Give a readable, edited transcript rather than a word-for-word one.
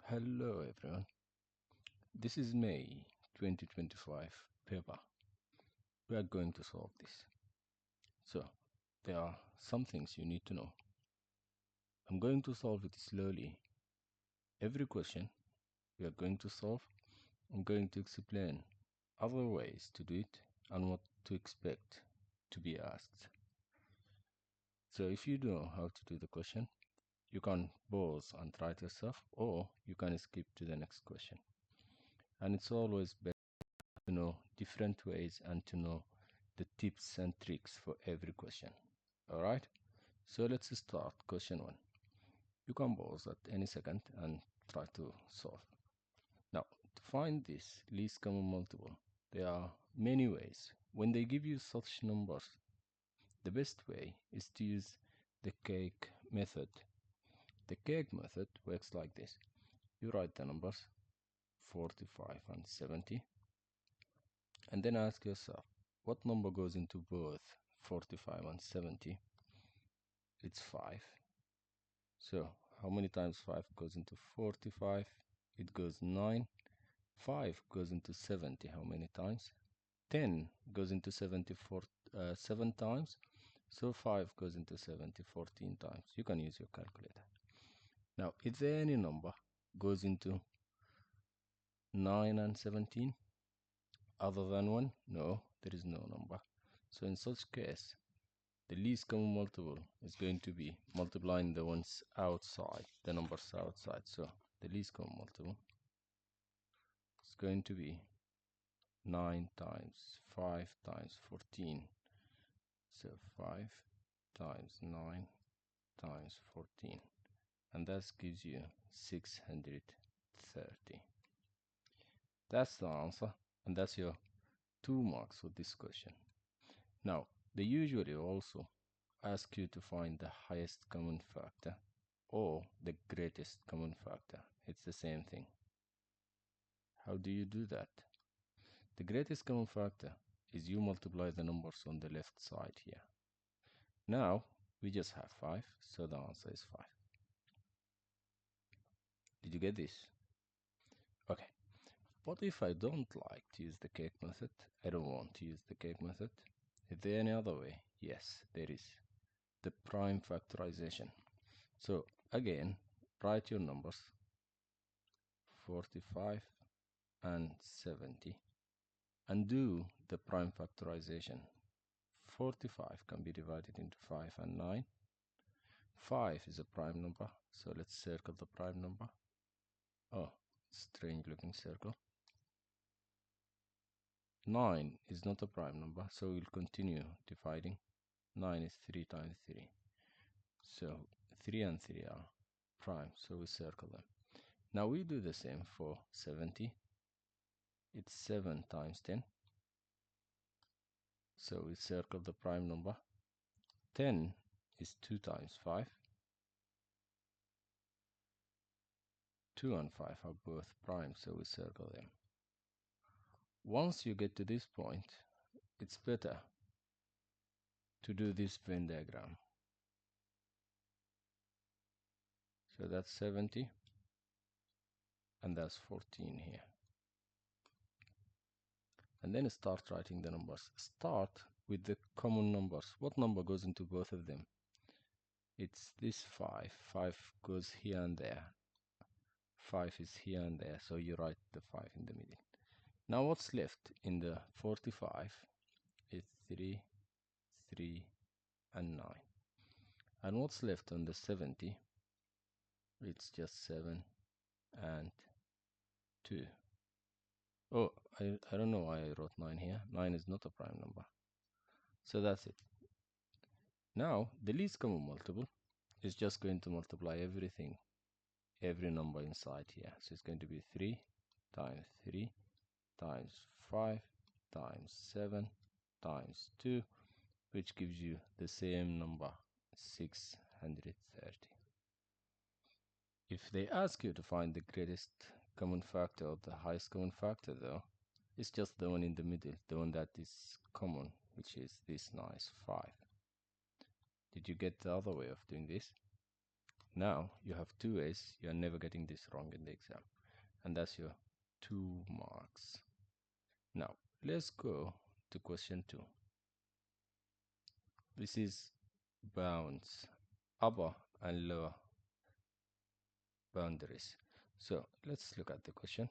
Hello everyone, this is May 2025 paper. We are going to solve this. So, there are some things you need to know. I'm going to solve it slowly. Every question we are going to solve, I'm going to explain other ways to do it and what to expect to be asked. So if you know how to do the question, you can pause and try it yourself, or you can skip to the next question. And it's always better to know different ways and to know the tips and tricks for every question. Alright, so let's start question 1. You can pause at any second and try to solve. Now, to find this least common multiple, there are many ways. When they give you such numbers, the best way is to use the cake method. The cake method works like this. You write the numbers 45 and 70, and then ask yourself, what number goes into both 45 and 70? It's 5. So how many times 5 goes into 45? It goes 9. 5 goes into 70. How many times? 10 goes into 74 7 times. So 5 goes into 70 14 times. You can use your calculator. Now, is there any number goes into 9 and 17 other than 1? No, there is no number. So in such case, the least common multiple is going to be multiplying the ones outside, the numbers outside. So the least common multiple is going to be 9 times 5 times 14. So 5 times 9 times 14. And that gives you 630. That's the answer. And that's your 2 marks for this question. Now, they usually also ask you to find the highest common factor or the greatest common factor. It's the same thing. How do you do that? The greatest common factor is you multiply the numbers on the left side here. Now, we just have 5, so the answer is 5. Did you get this? Okay. What if I don't like to use the cake method? I don't want to use the cake method. Is there any other way? Yes, there is. The prime factorization. So again, write your numbers 45 and 70 and do the prime factorization. 45 can be divided into 5 and 9. 5 is a prime number, so let's circle the prime number. Oh, strange looking circle. 9 is not a prime number, so we'll continue dividing. 9 is 3 times 3. So 3 and 3 are prime, so we circle them. Now we do the same for 70. It's 7 times 10. So we circle the prime number. 10 is 2 times 5. 2 and 5 are both prime, so we circle them. Once you get to this point, it's better to do this Venn diagram. So that's 70, and that's 14 here. And then start writing the numbers. Start with the common numbers. What number goes into both of them? It's this 5. 5 goes here and there. 5 is here and there, so you write the 5 in the middle. Now what's left in the 45 is 3, 3, and 9. And what's left on the 70? It's just 7 and 2. Oh, I don't know why I wrote 9 here. 9 is not a prime number. So that's it. Now, the least common multiple is just going to multiply everything, every number inside here. So it's going to be 3 times 3 times 5 times 7 times 2, which gives you the same number, 630. If they ask you to find the greatest common factor or the highest common factor, though, it's just the one in the middle, the one that is common, which is this nice 5. Did you get the other way of doing this? Now you have 2 A's. You are never getting this wrong in the exam, and that's your 2 marks. Now let's go to question 2. This is bounds, upper and lower boundaries. So let's look at the question.